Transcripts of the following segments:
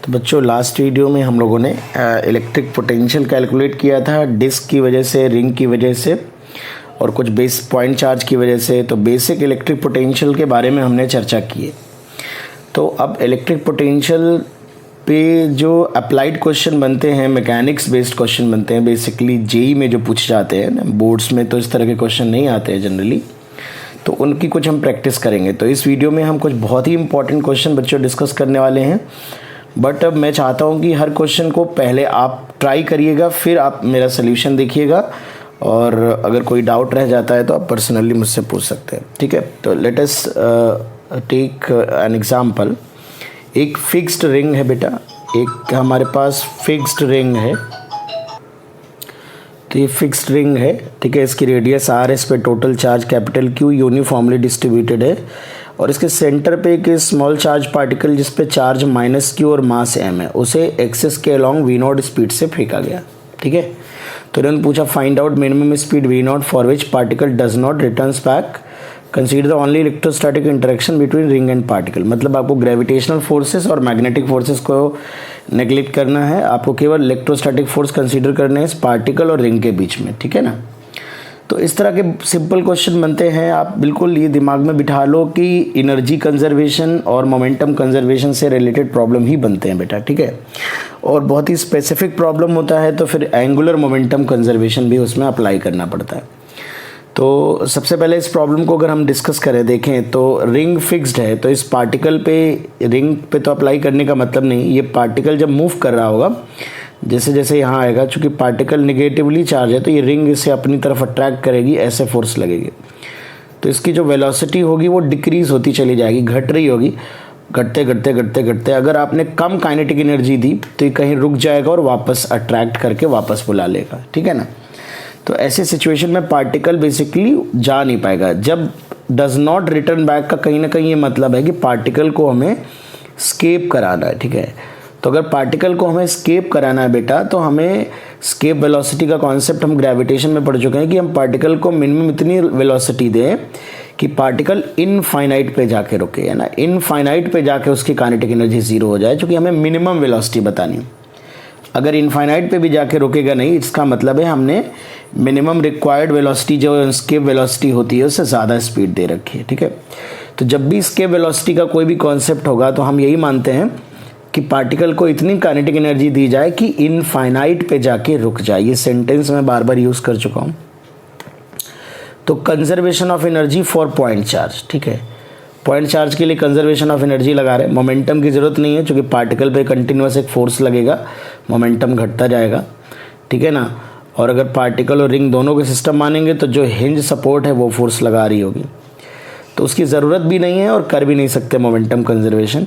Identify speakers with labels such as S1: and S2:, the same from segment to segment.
S1: तो बच्चों last video में हम लोगों ने इलेक्ट्रिक पोटेंशियल कैलकुलेट किया था डिस्क की वजह से, रिंग की वजह से और कुछ बेस पॉइंट चार्ज की वजह से। तो बेसिक इलेक्ट्रिक पोटेंशियल के बारे में हमने चर्चा की है। तो अब इलेक्ट्रिक पोटेंशियल पे जो अप्लाइड क्वेश्चन बनते हैं, मैकेनिक्स बेस्ड क्वेश्चन बनते हैं, बेसिकली जेई में जो पूछे जाते हैं ना, बोर्ड्स में तो इस तरह के क्वेश्चन नहीं आते हैं जनरली, तो उनकी कुछ हम प्रैक्टिस करेंगे। तो इस वीडियो में हम कुछ बहुत ही इंपॉर्टेंट क्वेश्चन बच्चों डिस्कस करने वाले हैं। बट अब मैं चाहता हूं कि हर क्वेश्चन को पहले आप ट्राई करिएगा, फिर आप मेरा सोल्यूशन देखिएगा, और अगर कोई डाउट रह जाता है तो आप पर्सनली मुझसे पूछ सकते हैं, ठीक है। तो let us take an example. एक फिक्स्ड रिंग है बेटा, एक हमारे पास फिक्स्ड रिंग है। तो ये फिक्स्ड रिंग है, ठीक है। इसकी रेडियस r, इस पे total charge capital Q uniformly distributed है, और इसके सेंटर पे एक स्मॉल चार्ज पार्टिकल जिस पे चार्ज -q और मास m है, उसे एक्सिस के अलोंग v0 स्पीड से फेंका गया, ठीक है। तो इन्होंने पूछा find out minimum speed v0 for which particle does not returns back, consider the only electrostatic interaction between ring and particle. मतलब आपको ग्रेविटेशनल फोर्सेस और मैग्नेटिक फोर्सेस को नेग्लेक्ट करना है, आपको केवल इलेक्ट्रोस्टैटिक फोर्स कंसीडर करने हैं इस पार्टिकल और रिंग के बीच में, ठीक है ना। तो इस तरह के सिंपल क्वेश्चन बनते हैं। आप बिल्कुल ये दिमाग में बिठा लो कि एनर्जी कंजर्वेशन और मोमेंटम कंजर्वेशन से रिलेटेड प्रॉब्लम ही बनते हैं बेटा, ठीक है। और बहुत ही स्पेसिफिक प्रॉब्लम होता है तो फिर एंगुलर मोमेंटम कंजर्वेशन भी उसमें अप्लाई करना पड़ता है। तो सबसे पहले इस प्रॉब्लम को अगर हम डिस्कस करें, देखें तो रिंग फिक्स्ड है, तो इस पार्टिकल पे, रिंग पे तो अप्लाई करने का मतलब नहीं, ये पार्टिकल जब मूव कर रहा होगा, जैसे जैसे यहाँ आएगा, चूँकि पार्टिकल निगेटिवली चार्ज है तो ये रिंग इसे अपनी तरफ अट्रैक्ट करेगी, ऐसे फोर्स लगेगी। तो इसकी जो वेलोसिटी होगी वो डिक्रीज होती चली जाएगी, घट रही होगी, घटते घटते घटते घटते अगर आपने कम काइनेटिक एनर्जी दी तो ये कहीं रुक जाएगा और वापस अट्रैक्ट करके वापस बुला लेगा, ठीक है ना। तो ऐसे सिचुएशन में पार्टिकल बेसिकली जा नहीं पाएगा। जब डज नॉट रिटर्न बैक का कहीं ना कहीं ये मतलब है कि पार्टिकल को हमें स्केप कराना है, ठीक है। तो अगर पार्टिकल को हमें स्केप कराना है बेटा, तो हमें स्केप वेलोसिटी का कॉन्सेप्ट हम ग्रेविटेशन में पढ़ चुके हैं कि हम पार्टिकल को मिनिमम इतनी वेलोसिटी दें कि पार्टिकल इनफाइनाइट पे जाके रुके, है ना, इनफाइनाइट पे जाके उसकी काइनेटिक एनर्जी जीरो हो जाए, क्योंकि हमें मिनिमम वेलोसिटी बतानी है। अगर इनफाइनाइट पे भी जाके रुकेगा नहीं, इसका मतलब है हमने मिनिमम रिक्वायर्ड वेलोसिटी जो स्केप वेलोसिटी होती है उससे ज़्यादा स्पीड दे रखी है, ठीक है। तो जब भी स्केप वेलोसिटी का कोई भी कॉन्सेप्ट होगा तो हम यही मानते हैं कि पार्टिकल को इतनी काइनेटिक एनर्जी दी जाए कि इनफाइनाइट पे जाके रुक जाए। ये सेंटेंस मैं बार बार यूज़ कर चुका हूँ। तो conservation of energy for point charge, ठीक है। पॉइंट चार्ज के लिए कंजर्वेशन ऑफ एनर्जी लगा रहे हैं, मोमेंटम की ज़रूरत नहीं है, क्योंकि पार्टिकल पे कंटिन्यूस एक फोर्स लगेगा, मोमेंटम घटता जाएगा, ठीक है ना। और अगर पार्टिकल और रिंग दोनों के सिस्टम मानेंगे तो जो हिंज सपोर्ट है वो फोर्स लगा रही होगी, तो उसकी ज़रूरत भी नहीं है और कर भी नहीं सकते मोमेंटम कंजर्वेशन।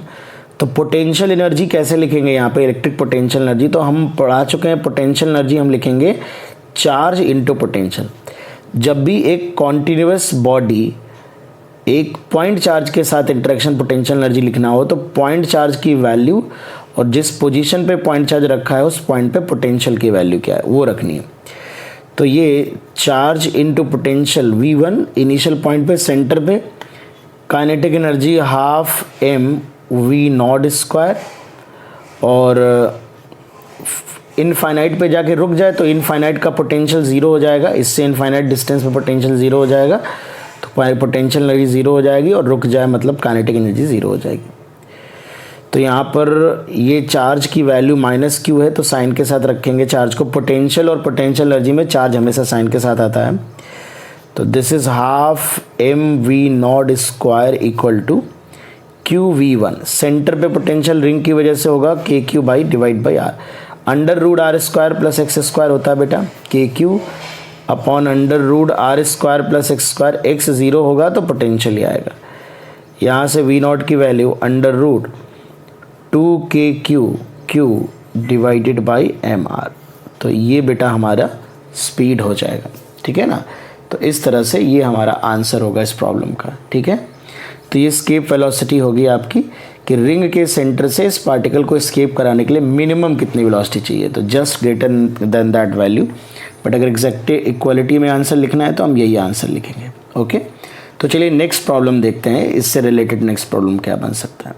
S1: तो पोटेंशियल एनर्जी कैसे लिखेंगे यहाँ पे, इलेक्ट्रिक पोटेंशियल एनर्जी तो हम पढ़ा चुके हैं। पोटेंशियल एनर्जी हम लिखेंगे चार्ज इनटू पोटेंशियल। जब भी एक कॉन्टिन्यूस बॉडी एक पॉइंट चार्ज के साथ इंटरेक्शन पोटेंशियल एनर्जी लिखना हो तो पॉइंट चार्ज की वैल्यू और जिस पोजीशन पे पॉइंट चार्ज रखा है उस पॉइंट पे पोटेंशियल की वैल्यू क्या है वो रखनी है। तो ये charge into potential V1 initial point पे सेंटर पे, kinetic energy half m V0 square, और इनफाइनाइट पे जाके रुक जाए तो इनफाइनाइट का पोटेंशियल ज़ीरो हो जाएगा, इससे इनफाइनाइट डिस्टेंस पे पोटेंशियल ज़ीरो हो जाएगा, तो पोटेंशियल एनर्जी ज़ीरो हो जाएगी, और रुक जाए मतलब काइनेटिक एनर्जी ज़ीरो हो जाएगी। तो यहाँ पर ये चार्ज की वैल्यू -q है तो साइन के साथ रखेंगे चार्ज को। पोटेंशियल और पोटेंशियल एनर्जी में चार्ज हमेशा साइन के साथ आता है। तो this is half m V0 square equal to QV1। Centre पे पोटेंशियल रिंग की वजह से होगा KQ by divide by R। Under root R square plus x square होता है बेटा, KQ upon under root R square plus x square. x zero होगा तो पोटेंशियल ही आएगा। यहाँ से V0 की value under root 2KQ divided by MR। तो ये बेटा हमारा स्पीड हो जाएगा, ठीक है ना। तो इस तरह से ये हमारा आंसर होगा इस प्रॉब्लम का, ठीक है। तो ये स्केप वेलोसिटी होगी आपकी कि रिंग के सेंटर से इस पार्टिकल को स्केप कराने के लिए मिनिमम कितनी वेलोसिटी चाहिए, तो just greater than that value. But अगर एग्जैक्ट इक्वालिटी में आंसर लिखना है तो हम यही आंसर लिखेंगे, ओके। तो चलिए नेक्स्ट प्रॉब्लम देखते हैं, इससे रिलेटेड नेक्स्ट प्रॉब्लम क्या बन सकता है।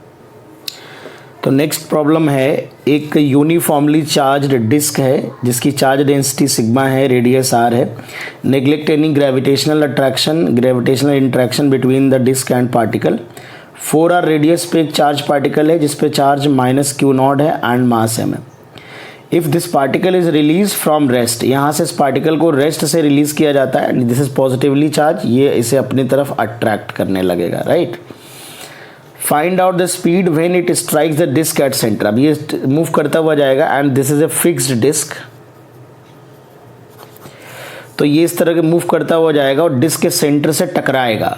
S1: तो नेक्स्ट प्रॉब्लम है, एक यूनिफॉर्मली चार्ज्ड डिस्क है जिसकी चार्ज डेंसिटी सिग्मा है, रेडियस आर है। Neglect any gravitational interaction between the disc and particle. 4r radius पे एक चार्ज पार्टिकल है जिस पे चार्ज -q0 है एंड मास m है। If this particle is release from rest, यहाँ से इस पार्टिकल को रेस्ट से रिलीज किया जाता है and this is positively charge, ये इसे अपनी तरफ अट्रैक्ट करने लगेगा, right. Find out the speed when it strikes the disc at centre. अब ये मूव करता हुआ जाएगा and this is a fixed disc, तो ये इस तरह के मूव करता हुआ जाएगा और डिस्क के सेंटर से टकराएगा।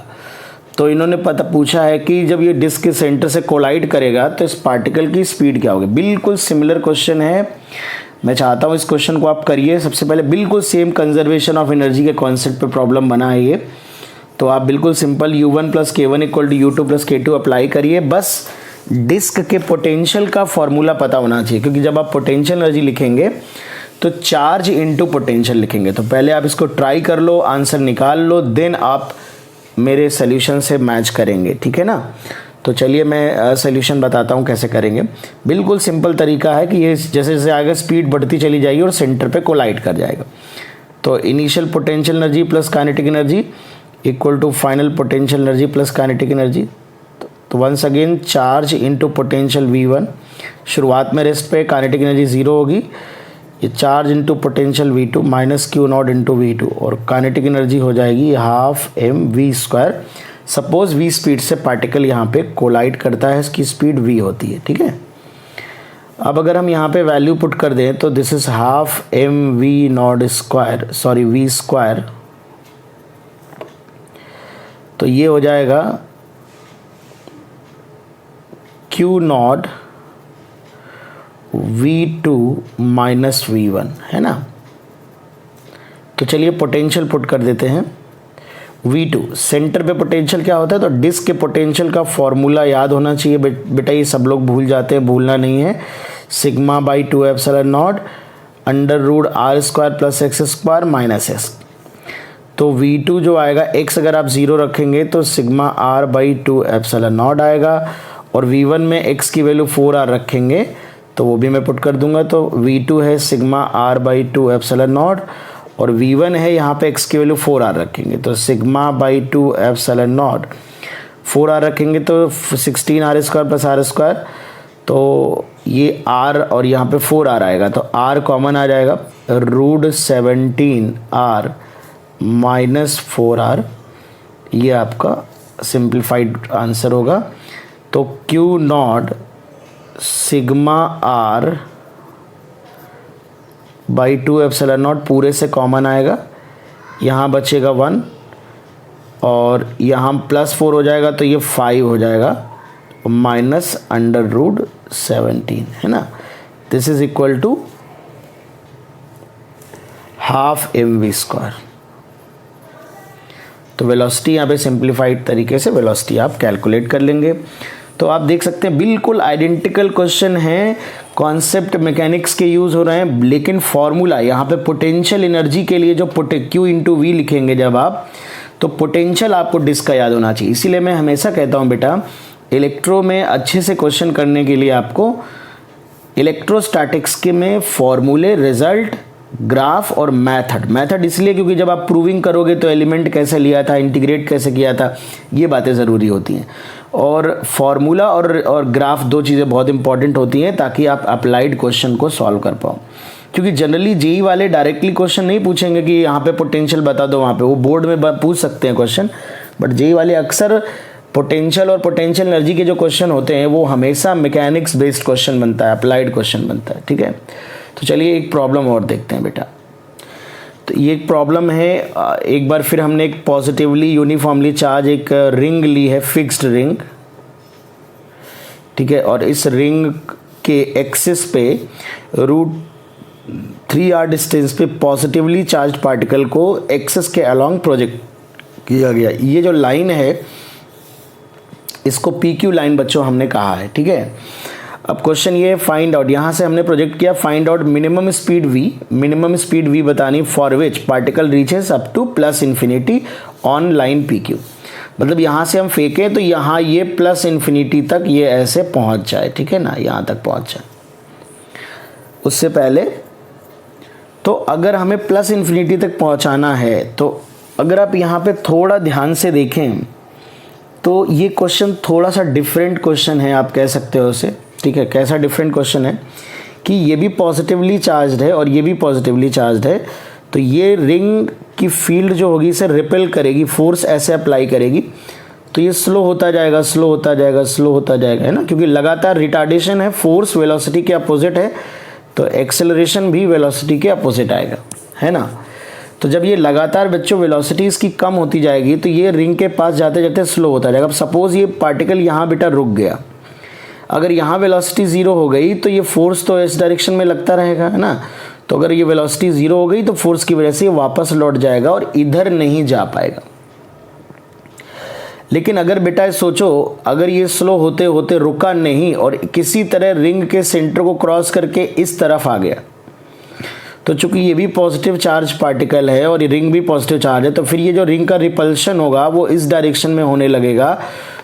S1: तो इन्होंने पूछा है कि जब ये डिस्क के सेंटर से कोलाइड करेगा तो इस पार्टिकल की स्पीड क्या होगी। बिल्कुल सिमिलर क्वेश्चन है, मैं चाहता हूँ इस क्वेश्चन को आप करिए। सबसे पहले बिल्कुल सेम कंजर्वेशन ऑफ एनर्जी के कॉन्सेप्ट पे प्रॉब्लम बना है ये, तो आप बिल्कुल simple u1 + k1 = u2 + k2 apply करिए। बस डिस्क के पोटेंशियल का फॉर्मूला पता होना चाहिए, क्योंकि जब आप पोटेंशियल एनर्जी लिखेंगे तो चार्ज इनटू पोटेंशियल लिखेंगे। तो पहले आप इसको ट्राई कर लो, आंसर निकाल लो, देन आप मेरे सोल्यूशन से मैच करेंगे, ठीक है ना। तो चलिए मैं सोल्यूशन बताता हूँ कैसे करेंगे। बिल्कुल सिंपल तरीका है कि ये जैसे जैसे आगे स्पीड बढ़ती चली जाएगी और सेंटर पे कोलाइड कर जाएगा। तो initial potential energy plus kinetic energy equal to final potential energy plus kinetic energy. तो once again charge into potential v1, शुरुआत में रेस्ट पे काइनेटिक एनर्जी 0 होगी, ये charge into potential v2 -q0 into v2 और काइनेटिक एनर्जी हो जाएगी 12m v²। Suppose v speed से पार्टिकल यहाँ पे कोलाइड करता है, इसकी स्पीड v होती है, ठीक है। अब अगर हम यहाँ पे वैल्यू पुट कर दें तो दिस इज 12m v², तो ये हो जाएगा q0 v2 - v1, है ना। तो चलिए पोटेंशियल पुट कर देते हैं। v2 सेंटर पे पोटेंशियल क्या होता है, तो डिस्क के पोटेंशियल का फॉर्मूला याद होना चाहिए बेटा, ये सब लोग भूल जाते हैं, भूलना नहीं है। σ/2ε0 √r² + x² - s। तो v2 जो आएगा, x अगर आप 0 रखेंगे तो σr/2ε0 आएगा, और v1 में x की वैल्यू 4r रखेंगे तो वो भी मैं पुट कर दूंगा। तो v2 है σr/2ε0 और v1 है यहाँ पे x की वैल्यू 4r रखेंगे, तो σ/2ε0 4r रखेंगे तो 16r² + r², तो ये r और यहाँ पे 4r आएगा, तो r कॉमन आ जाएगा, √17r - 4r, ये आपका सिंप्लीफाइड आंसर होगा। तो q0 σr/2ε0 पूरे से कॉमन आएगा, यहाँ बचेगा 1 और यहाँ +4 हो जाएगा तो ये 5 हो जाएगा -√17, है ना। This is equal to 12m v²। तो वेलोसिटी यहाँ पे सिंप्लीफाइड तरीके से वेलोसिटी आप कैलकुलेट कर लेंगे। तो आप देख सकते हैं बिल्कुल आइडेंटिकल क्वेश्चन है, कॉन्सेप्ट मैकेनिक्स के यूज़ हो रहे हैं, लेकिन फॉर्मूला यहाँ पे पोटेंशियल एनर्जी के लिए जो Q × V लिखेंगे जब आप, तो पोटेंशियल आपको डिस्क का याद होना चाहिए। इसीलिए मैं हमेशा कहता हूँ बेटा, इलेक्ट्रो में अच्छे से क्वेश्चन करने के लिए आपको इलेक्ट्रोस्टैटिक्स के में फॉर्मूले, रिजल्ट, ग्राफ और मेथड इसलिए क्योंकि जब आप प्रूविंग करोगे तो एलिमेंट कैसे लिया था, इंटीग्रेट कैसे किया था, ये बातें ज़रूरी होती हैं। और फॉर्मूला और ग्राफ 2 चीज़ें बहुत इंपॉर्टेंट होती हैं ताकि आप अप्लाइड क्वेश्चन को सॉल्व कर पाओ। क्योंकि जनरली जेई वाले डायरेक्टली क्वेश्चन नहीं पूछेंगे कि यहाँ पे पोटेंशियल बता दो, वहाँ पे वो बोर्ड में पूछ सकते हैं क्वेश्चन, बट जेई वाले अक्सर पोटेंशियल और पोटेंशियल एनर्जी के जो क्वेश्चन होते हैं वो हमेशा मैकेनिक्स बेस्ड क्वेश्चन बनता है, अप्लाइड क्वेश्चन बनता है, ठीक है। तो चलिए एक प्रॉब्लम और देखते हैं बेटा। तो ये एक प्रॉब्लम है, एक बार फिर हमने एक पॉजिटिवली यूनिफॉर्मली चार्ज एक रिंग ली है, फिक्स्ड रिंग, ठीक है। और इस रिंग के एक्सिस पे √3r डिस्टेंस पे पॉजिटिवली चार्ज पार्टिकल को एक्सिस के अलोंग प्रोजेक्ट किया गया। ये जो लाइन है इसको PQ लाइन बच्चों हमने कहा है, ठीक है। अब क्वेश्चन ये फाइंड आउट, यहाँ से हमने प्रोजेक्ट किया find out minimum speed v बतानी for which particle reaches up to +∞ on line PQ। मतलब यहाँ से हम फेंकें तो यहाँ ये प्लस इन्फिनिटी तक ये ऐसे पहुँच जाए, ठीक है ना, यहाँ तक पहुँच जाए। उससे पहले तो अगर हमें प्लस इन्फिनिटी तक पहुँचाना है तो अगर आप यहाँ पे थोड़ा ध्यान से देखें तो ये क्वेश्चन थोड़ा सा डिफरेंट क्वेश्चन है, आप कह सकते हो उसे, ठीक है। कैसा डिफरेंट क्वेश्चन है कि ये भी पॉजिटिवली चार्ज्ड है और ये भी पॉजिटिवली चार्ज्ड है, तो ये रिंग की फील्ड जो होगी इसे रिपेल करेगी, फोर्स ऐसे अप्लाई करेगी, तो ये स्लो होता जाएगा, स्लो होता जाएगा, स्लो होता जाएगा, है ना, क्योंकि लगातार रिटार्डेशन है, फोर्स वेलोसिटी के अपोजिट है, तो एक्सेलरेशन भी वेलोसिटी के अपोजिट आएगा, है ना। तो जब ये लगातार बच्चों वेलोसिटी इसकी कम होती जाएगी तो ये रिंग के पास जाते जाते स्लो होता जाएगा। अब सपोज़ ये पार्टिकल यहाँ बेटा रुक गया, अगर यहाँ वेलोसिटी ज़ीरो हो गई तो ये फोर्स तो इस डायरेक्शन में लगता रहेगा, है ना। तो अगर ये वेलोसिटी ज़ीरो हो गई तो फोर्स की वजह से ये वापस लौट जाएगा और इधर नहीं जा पाएगा। लेकिन अगर बेटा सोचो, अगर ये स्लो होते होते रुका नहीं और किसी तरह रिंग के सेंटर को क्रॉस करके इस तरफ आ गया, तो चूंकि ये भी पॉजिटिव चार्ज पार्टिकल है और ये रिंग भी पॉजिटिव चार्ज है, तो फिर ये जो रिंग का रिपल्शन होगा वो इस डायरेक्शन में होने लगेगा,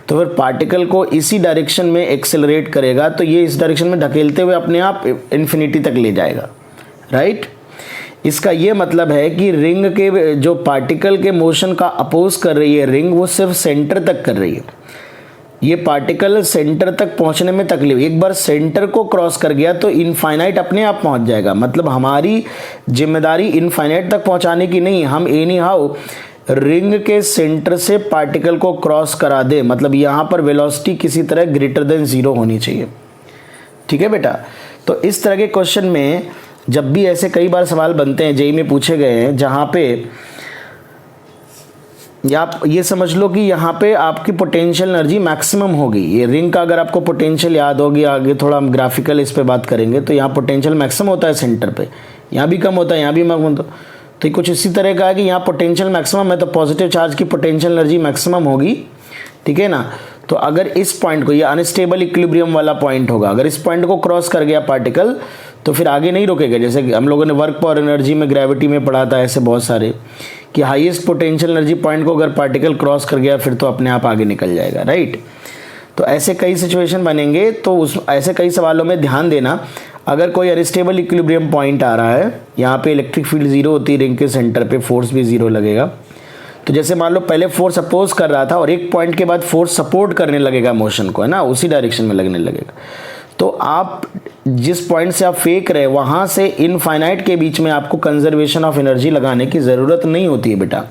S1: तो फिर पार्टिकल को इसी डायरेक्शन में एक्सेलरेट करेगा, तो ये इस डायरेक्शन में ढकेलते हुए अपने आप इन्फिनिटी तक ले जाएगा, राइट। इसका ये मतलब है कि रिंग के जो पार्टिकल के मोशन का अपोज कर रही है रिंग, वो सिर्फ सेंटर तक कर रही है। ये पार्टिकल सेंटर तक पहुंचने में तकलीफ, एक बार सेंटर को क्रॉस कर गया तो इनफाइनाइट अपने आप पहुंच जाएगा। मतलब हमारी जिम्मेदारी इनफाइनाइट तक पहुंचाने की नहीं, हम एनी हाउ रिंग के सेंटर से पार्टिकल को क्रॉस करा दे, मतलब यहाँ पर वेलोसिटी किसी तरह ग्रेटर देन ज़ीरो होनी चाहिए, ठीक है बेटा। तो इस तरह के क्वेश्चन में जब भी ऐसे कई बार सवाल बनते हैं, जेईई में पूछे गए हैं, जहाँ पे आप ये समझ लो कि यहाँ पे आपकी पोटेंशियल एनर्जी मैक्सिमम होगी। ये रिंग का अगर आपको पोटेंशियल याद होगी, आगे थोड़ा हम ग्राफिकल इस पे बात करेंगे, तो यहाँ पोटेंशियल मैक्सिमम होता है सेंटर पे, यहाँ भी कम होता है, यहाँ भी कम होता है। तो कुछ इसी तरह का है कि यहाँ पोटेंशियल मैक्सिमम है तो पॉजिटिव चार्ज की पोटेंशियल एनर्जी मैक्सिमम होगी, ठीक है ना। तो अगर इस पॉइंट को, ये अनस्टेबल इक्विलिब्रियम वाला पॉइंट होगा, अगर इस पॉइंट को क्रॉस कर गया पार्टिकल तो फिर आगे नहीं रुकेगा। जैसे कि हम लोगों ने वर्क पावर एनर्जी में, ग्रेविटी में पढ़ा था ऐसे बहुत सारे, कि हाईएस्ट पोटेंशियल एनर्जी पॉइंट को अगर पार्टिकल क्रॉस कर गया फिर तो अपने आप आगे निकल जाएगा, राइट। तो ऐसे कई सिचुएशन बनेंगे, तो उस ऐसे कई सवालों में ध्यान देना। अगर कोई अनस्टेबल इक्विलिब्रियम पॉइंट आ रहा है, यहाँ पे इलेक्ट्रिक फील्ड जीरो होती है रिंग के सेंटर पे, फोर्स भी जीरो लगेगा, तो जैसे मान लो पहले फोर्स अपोज कर रहा था और एक पॉइंट के बाद फोर्स सपोर्ट करने लगेगा मोशन को, है ना, उसी डायरेक्शन में लगने लगेगा, तो आप जिस पॉइंट से आप फेंक रहे हैं वहाँ से इनफाइनाइट के बीच में आपको कंजर्वेशन ऑफ एनर्जी लगाने की ज़रूरत नहीं होती है बेटा।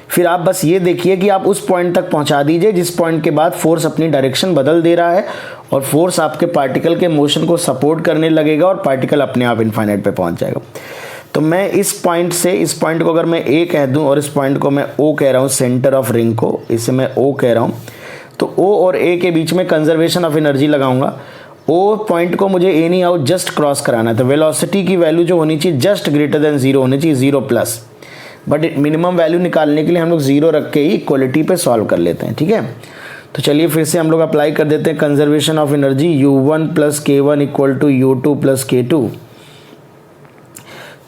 S1: फिर आप बस ये देखिए कि आप उस पॉइंट तक पहुंचा दीजिए जिस पॉइंट के बाद फोर्स अपनी डायरेक्शन बदल दे रहा है और फोर्स आपके पार्टिकल के मोशन को सपोर्ट करने लगेगा और पार्टिकल अपने आप इनफाइनाइट पे पहुंच जाएगा। तो मैं इस पॉइंट से, इस पॉइंट को अगर मैं ए कह दूं और इस पॉइंट को मैं ओ कह रहा हूं, सेंटर ऑफ रिंग को इसे मैं ओ कह रहा हूं, तो ओ और ए के बीच में कंजर्वेशन ऑफ एनर्जी लगाऊंगा। ओ पॉइंट को मुझे एनी हाउ जस्ट क्रॉस कराना है, तो वेलोसिटी की वैल्यू जो होनी चाहिए जस्ट ग्रेटर देन जीरो होनी चाहिए, zero plus, but minimum value निकालने के लिए हम लोग जीरो रख के ही इक्वलिटी पे सॉल्व कर लेते हैं, ठीक है। तो चलिए फिर से हम लोग अप्लाई कर देते हैं conservation of energy, u1 plus k1 equal to u2 plus k2।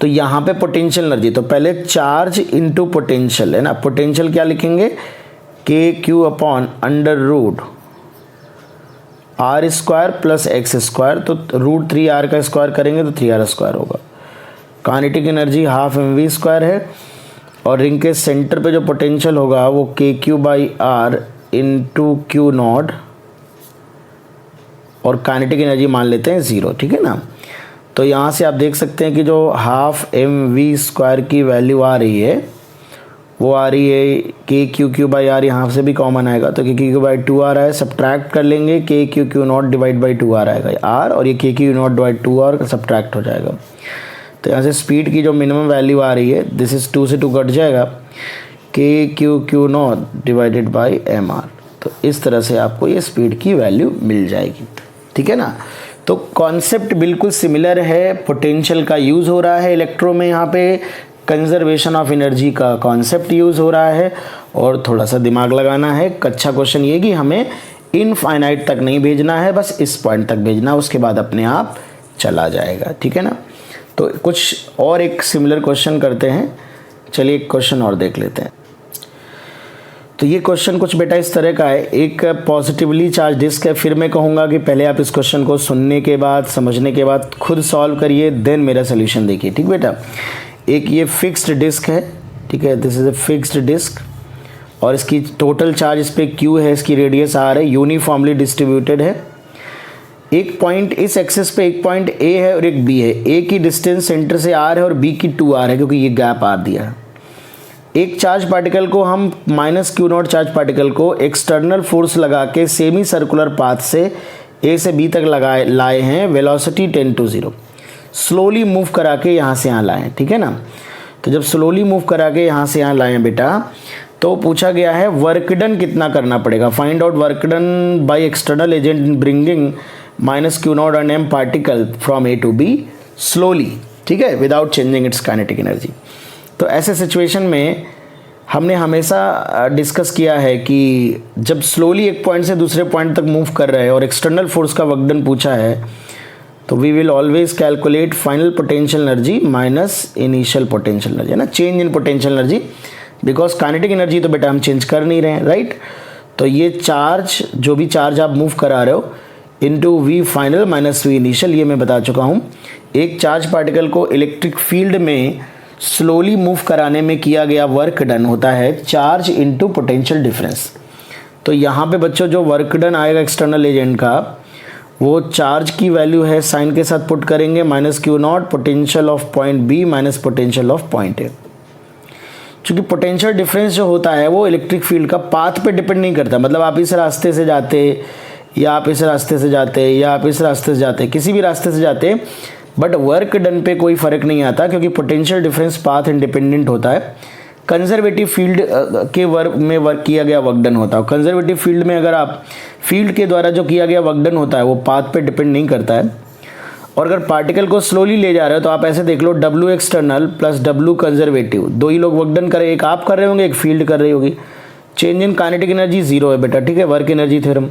S1: तो यहाँ पे पोटेंशियल एनर्जी, तो पहले चार्ज इनटू पोटेंशियल, है ना। पोटेंशियल क्या लिखेंगे, k q upon under root r square plus x square, तो रूट 3r का स्क्वायर करेंगे तो 3r स्क्वायर होगा। Kinetic energy half mv square है और रिंग के सेंटर पे जो पोटेंशियल होगा वो k q by r into q naught, और काइनेटिक एनर्जी मान लेते हैं ज़ीरो, ठीक है ना। तो यहाँ से आप देख सकते हैं कि जो हाफ mv स्क्वायर की वैल्यू आ रही है वो आ रही है के क्यू क्यू बाई आर, यहाँ से भी कॉमन आएगा तो k q by two r है, सब्ट्रैक्ट कर लेंगे k q q naught divide by two r आएगा आर, और ये k q naught divide two r subtract हो जाएगा। तो यहाँ से स्पीड की जो मिनिमम वैल्यू आ रही है, दिस इज 2 से 2 कट जाएगा, k q q naught divided by m r. तो इस तरह से आपको ये स्पीड की वैल्यू मिल जाएगी, ठीक है ना। तो कॉन्सेप्ट बिल्कुल सिमिलर है, पोटेंशियल का यूज़ हो रहा है इलेक्ट्रो में, यहाँ पे कंजर्वेशन ऑफ एनर्जी का कॉन्सेप्ट यूज़ हो रहा है, और थोड़ा सा दिमाग लगाना है। अच्छा क्वेश्चन ये कि हमें इनफाइनाइट तक नहीं भेजना है, बस इस पॉइंट तक भेजना, उसके बाद अपने आप चला जाएगा, ठीक है ना। तो कुछ और एक सिमिलर क्वेश्चन करते हैं, चलिए एक क्वेश्चन और देख लेते हैं। तो ये क्वेश्चन कुछ बेटा इस तरह का है, एक पॉजिटिवली चार्ज डिस्क है। फिर मैं कहूँगा कि पहले आप इस क्वेश्चन को सुनने के बाद, समझने के बाद खुद सॉल्व करिए, देन मेरा सोल्यूशन देखिए, ठीक बेटा। एक ये फिक्स्ड डिस्क है, ठीक है, this is a fixed disc, और इसकी टोटल चार्ज इस पर Q है, इसकी रेडियस R है, यूनिफॉर्मली डिस्ट्रीब्यूटेड है। एक पॉइंट इस एक्सेस पे एक पॉइंट A है और एक B है। A की डिस्टेंस सेंटर से R है और B की 2R है, क्योंकि ये गैप R दिया है। एक चार्ज पार्टिकल को हम -Q0 चार्ज पार्टिकल को एक्सटर्नल फोर्स लगा के सेमी सर्कुलर पाथ से A से B तक लाए हैं, वेलोसिटी 10 to 0, स्लोली मूव करा के यहाँ से यहाँ लाए हैं, ठीक है ना। तो जब स्लोली मूव करा के यहाँ से यहाँ लाए हैं बेटा, तो पूछा गया है वर्क डन कितना करना पड़ेगा। Find out work done by external agent in bringing -Q0 and M particle from A to B slowly, ठीक है, without changing it's kinetic energy. तो ऐसे सिचुएशन में हमने हमेशा डिस्कस किया है कि जब स्लोली एक पॉइंट से दूसरे पॉइंट तक मूव कर रहे हैं और एक्सटर्नल फोर्स का वर्क डन पूछा है, तो we will always calculate final potential energy minus initial potential energy, है ना, change in potential energy, because kinetic energy तो बेटा हम चेंज कर नहीं रहे हैं, राइट। तो ये चार्ज, जो भी चार्ज आप मूव करा रहे हो, into V final minus V initial, ये मैं बता चुका हूँ। एक चार्ज पार्टिकल को इलेक्ट्रिक फील्ड में स्लोली मूव कराने में किया गया वर्क डन होता है चार्ज इंटू पोटेंशियल डिफरेंस। तो यहाँ पे बच्चों जो वर्क डन आएगा एक्सटर्नल एजेंट का, वो चार्ज की वैल्यू है, साइन के साथ पुट करेंगे -Q0 potential of point B minus potential of point A। चूँकि पोटेंशियल डिफरेंस जो होता है वो इलेक्ट्रिक फील्ड का पाथ पे डिपेंड नहीं करता, मतलब आप इस रास्ते से जाते या आप इस रास्ते से जाते या आप इस रास्ते से जाते, किसी भी रास्ते से जाते, बट वर्क डन पे कोई फ़र्क नहीं आता, क्योंकि पोटेंशियल डिफरेंस पाथ इंडिपेंडेंट होता है। कंजर्वेटिव फील्ड के वर्क में वर्क किया गया वर्क डन होता है। कंजर्वेटिव फील्ड में अगर आप फील्ड के द्वारा जो किया गया वर्क डन होता है वो पाथ पे डिपेंड नहीं करता है। और अगर पार्टिकल को स्लोली ले जा रहे हो तो आप ऐसे देख लो, W external plus W conservative, दो ही लोग वर्क डन कर रहे हैं, एक आप कर रहे होंगे, एक फील्ड कर रही होगी। चेंज इन काइनेटिक एनर्जी 0 है बेटा, ठीक है, वर्क एनर्जी थ्योरम।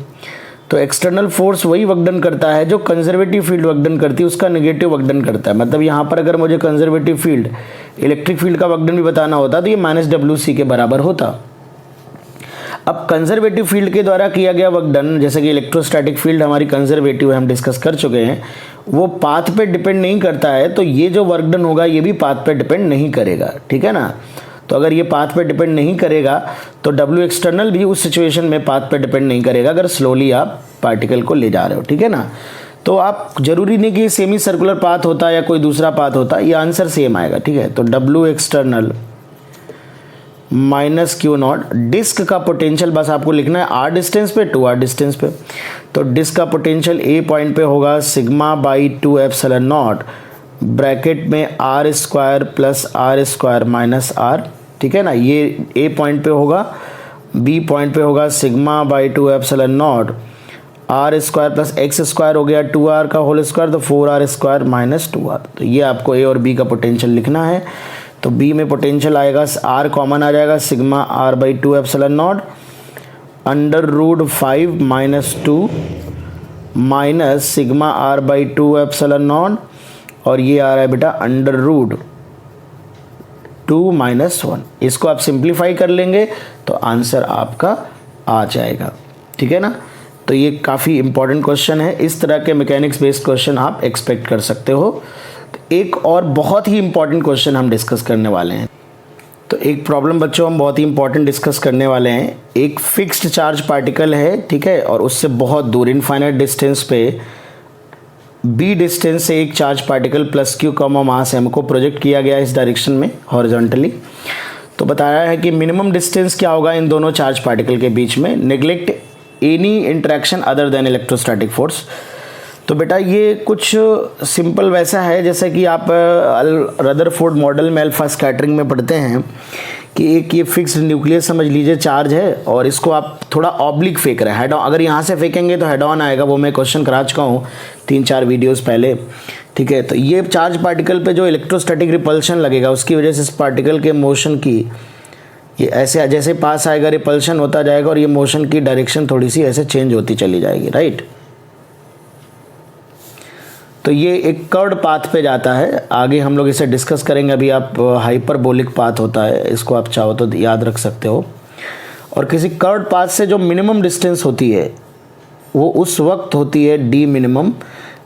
S1: तो एक्सटर्नल फोर्स वही वर्क डन करता है जो कंजर्वेटिव फील्ड वर्क डन करती है, उसका नेगेटिव वर्क डन करता है। मतलब यहाँ पर अगर मुझे कंजर्वेटिव फील्ड, इलेक्ट्रिक फील्ड का वर्क डन भी बताना होता तो ये -WC के बराबर होता। अब कंजर्वेटिव फील्ड के द्वारा किया गया वर्क डन, जैसे कि इलेक्ट्रोस्टैटिक फील्ड हमारी कंजर्वेटिव है, हम डिस्कस कर चुके हैं, वो पाथ पे डिपेंड नहीं करता है, तो ये जो वर्क डन होगा ये भी पाथ पे डिपेंड नहीं करेगा, ठीक है ना। तो अगर ये पाथ पे डिपेंड नहीं करेगा तो W एक्सटर्नल भी उस सिचुएशन में पाथ पे डिपेंड नहीं करेगा अगर स्लोली आप पार्टिकल को ले जा रहे हो, ठीक है ना। तो आप जरूरी नहीं कि सेमी सर्कुलर पाथ होता है या कोई दूसरा पाथ होता, ये आंसर सेम आएगा, ठीक है। तो W एक्सटर्नल -Q0, डिस्क का पोटेंशियल बस आपको लिखना है R डिस्टेंस पे, 2R डिस्टेंस पे। तो डिस्क का पोटेंशियल A पॉइंट पे होगा σ/2ε0 ब्रैकेट में R² plus R² minus R, ठीक है ना। ये A पॉइंट पे होगा, B पॉइंट पे होगा σ/2ε0 R² प्लस x² हो गया 2R का होल स्क्वायर, तो 4R² माइनस 2R। तो ये आपको A और B का पोटेंशियल लिखना है। तो B में पोटेंशियल आएगा, R कॉमन आ जाएगा, σR/2ε0 √5 माइनस 2 माइनस σR/2ε0, और ये आ रहा है बेटा √2 माइनस 1। इसको आप सिंप्लीफाई कर लेंगे तो आंसर आपका आ जाएगा, ठीक है ना। तो ये काफ़ी इंपॉर्टेंट क्वेश्चन है, इस तरह के मैकेनिक्स बेस्ड क्वेश्चन आप एक्सपेक्ट कर सकते हो। तो एक और बहुत ही इंपॉर्टेंट क्वेश्चन हम डिस्कस करने वाले हैं। तो एक प्रॉब्लम बच्चों हम बहुत ही इंपॉर्टेंट डिस्कस करने वाले हैं। एक फिक्स्ड चार्ज पार्टिकल है, ठीक है, और उससे बहुत दूर इनफाइनाइट डिस्टेंस पे B डिस्टेंस से एक चार्ज पार्टिकल +Q मास M को प्रोजेक्ट किया गया इस डायरेक्शन में हॉरिजॉन्टली। तो बताया है कि मिनिमम डिस्टेंस क्या होगा इन दोनों चार्ज पार्टिकल के बीच में, neglect any interaction other than electrostatic force. तो बेटा ये कुछ सिंपल वैसा है जैसे कि आप रदरफोर्ड मॉडल में अल्फा स्कैटरिंग में पढ़ते हैं कि एक ये फिक्स्ड न्यूक्लियस समझ लीजिए चार्ज है, और इसको आप थोड़ा ऑब्लिक फेंक रहे हैं, हेड ऑन। अगर यहाँ से फेंकेंगे तो हेड ऑन आएगा, वो मैं क्वेश्चन करा चुका हूँ 3-4 वीडियोस पहले, ठीक है। तो ये चार्ज पार्टिकल पे जो इलेक्ट्रोस्टैटिक रिपल्शन लगेगा उसकी वजह से इस पार्टिकल के मोशन की ये ऐसे जैसे पास आएगा रिपल्शन होता जाएगा, और ये मोशन की डायरेक्शन थोड़ी सी ऐसे चेंज होती चली जाएगी, राइट। तो ये एक कर्व्ड पाथ पे जाता है, आगे हम लोग इसे डिस्कस करेंगे। अभी आप हाइपरबोलिक पाथ होता है, इसको आप चाहो तो याद रख सकते हो। और किसी कर्व्ड पाथ से जो मिनिमम डिस्टेंस होती है वो उस वक्त होती है डी मिनिमम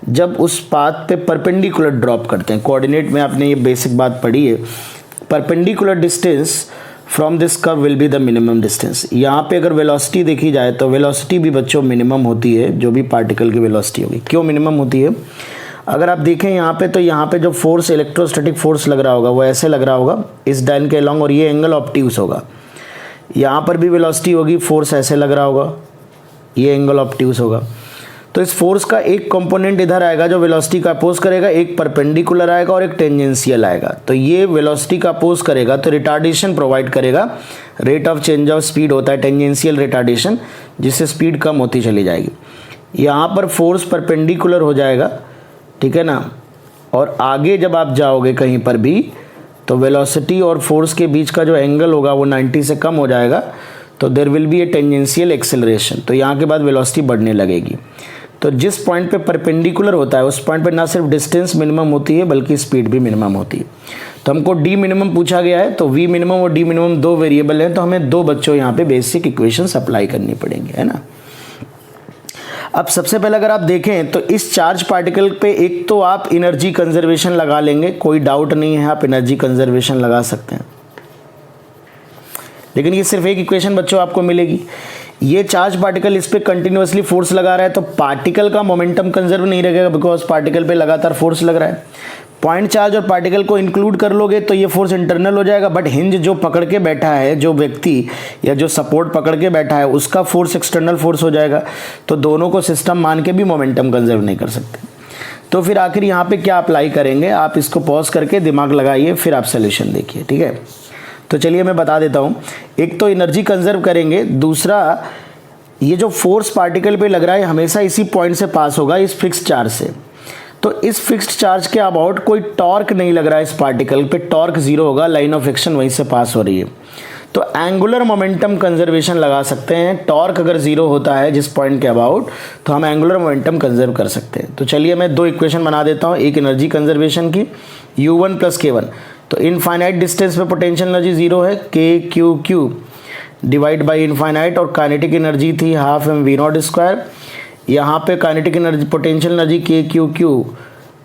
S1: जब उस पाथ पे परपेंडिकुलर ड्रॉप करते हैं। कोऑर्डिनेट में आपने ये बेसिक बात पढ़ी है, perpendicular distance from this curve will be the minimum distance. यहाँ पे अगर वेलोसिटी देखी जाए तो वेलोसिटी भी बच्चों मिनिमम होती है, जो भी पार्टिकल की वेलोसिटी होगी। क्यों मिनिमम होती है? अगर आप देखें यहाँ पे, तो यहाँ पे जो फोर्स, इलेक्ट्रोस्टैटिक फोर्स लग रहा होगा वो ऐसे लग रहा होगा इस डायन के अलॉन्ग, और ये एंगल ऑब्ट्यूज होगा। यहाँ पर भी वेलोसिटी होगी, फोर्स ऐसे लग रहा होगा, ये एंगल ऑब्ट्यूज होगा। तो इस फोर्स का एक कंपोनेंट इधर आएगा जो वेलोसिटी का अपोज करेगा, एक परपेंडिकुलर आएगा और एक टेंजेंशियल आएगा। तो ये वेलोसिटी का अपोज करेगा तो रिटार्डेशन प्रोवाइड करेगा, rate of change of speed होता है टेंजेंशियल रिटार्डेशन, जिससे स्पीड कम होती चली जाएगी। यहाँ पर फोर्स परपेंडिकुलर हो जाएगा, ठीक है ना, और आगे जब आप जाओगे कहीं पर भी तो वेलोसिटी और फोर्स के बीच का जो एंगल होगा वो 90 से कम हो जाएगा, तो there will be a tangential acceleration. तो यहाँ के बाद वेलोसिटी बढ़ने लगेगी। तो जिस पॉइंट पे परपेंडिकुलर होता है उस पॉइंट पे ना सिर्फ डिस्टेंस मिनिमम होती है बल्कि स्पीड भी मिनिमम होती है। तो हमको डी मिनिमम पूछा गया है, तो वी मिनिमम और डी मिनिमम दो वेरिएबल हैं, तो हमें दो बच्चों यहाँ पे बेसिक इक्वेशंस अप्लाई करनी पड़ेंगे, है ना। अब सबसे पहले अगर आप देखें तो इस चार्ज पार्टिकल पे एक तो आप एनर्जी कंजर्वेशन लगा लेंगे, कोई डाउट नहीं है, आप एनर्जी कंजर्वेशन लगा सकते हैं। लेकिन ये सिर्फ एक इक्वेशन बच्चों आपको मिलेगी। ये चार्ज पार्टिकल इस पे कंटिन्यूअसली फोर्स लगा रहा है तो पार्टिकल का मोमेंटम कंजर्व नहीं रहेगा, बिकॉज पार्टिकल पे लगातार फोर्स लग रहा है। पॉइंट चार्ज और पार्टिकल को इंक्लूड कर लोगे तो ये फोर्स इंटरनल हो जाएगा, बट हिंज जो पकड़ के बैठा है, जो व्यक्ति या जो सपोर्ट पकड़ के बैठा है, उसका फोर्स एक्सटर्नल फोर्स हो जाएगा। तो दोनों को सिस्टम मान के भी मोमेंटम कंजर्व नहीं कर सकते। तो फिर आखिर यहाँ पे क्या अप्लाई करेंगे, आप इसको पॉज करके दिमाग लगाइए, फिर आप सोल्यूशन देखिए, ठीक है। तो चलिए मैं बता देता हूँ। एक तो एनर्जी कंजर्व करेंगे, दूसरा ये जो फोर्स पार्टिकल पे लग रहा है हमेशा इसी पॉइंट से पास होगा, इस फिक्स्ड चार्ज से। तो इस फिक्स्ड चार्ज के अबाउट कोई टॉर्क नहीं लग रहा है इस पार्टिकल पे, टॉर्क जीरो होगा, लाइन ऑफ एक्शन वहीं से पास हो रही है। तो एंगुलर मोमेंटम कंजर्वेशन लगा सकते हैं। टॉर्क अगर जीरो होता है जिस पॉइंट के अबाउट, तो हम एंगुलर मोमेंटम कंजर्व कर सकते हैं। तो चलिए मैं दो इक्वेशन बना देता हूँ, एक एनर्जी कंजर्वेशन की U1 + K1। तो इनफाइनाइट डिस्टेंस पे पोटेंशियल एनर्जी जीरो है, KQ डिवाइड बाई इनफाइनाइट, और काइनेटिक एनर्जी थी 12 mv02। यहाँ पे kinetic energy, potential energy KQ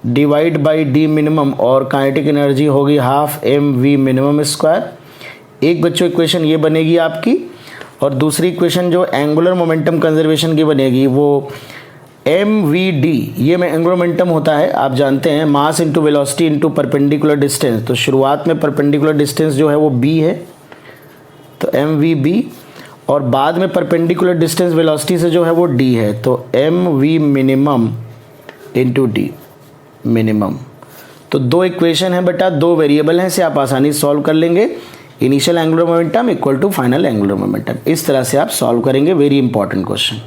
S1: divide by D minimum, और काइनेटिक एनर्जी होगी 12 mv minimum²। एक बच्चों इक्वेशन ये बनेगी आपकी, और दूसरी इक्वेशन जो एंगुलर मोमेंटम कंजर्वेशन की बनेगी वो MVD, ये में एंगुलर मोमेंटम होता है, आप जानते हैं, mass into velocity into perpendicular distance. तो शुरुआत में परपेंडिकुलर डिस्टेंस जो है वो B है, तो MVB, और बाद में परपेंडिकुलर डिस्टेंस वेलोसिटी से जो है वो D है, तो MV minimum into D minimum. तो दो इक्वेशन है बेटा, दो वेरिएबल हैं, से आप आसानी से सॉल्व कर लेंगे। Initial angular momentum equal to final angular momentum, इस तरह से आप सॉल्व करेंगे। Very important question.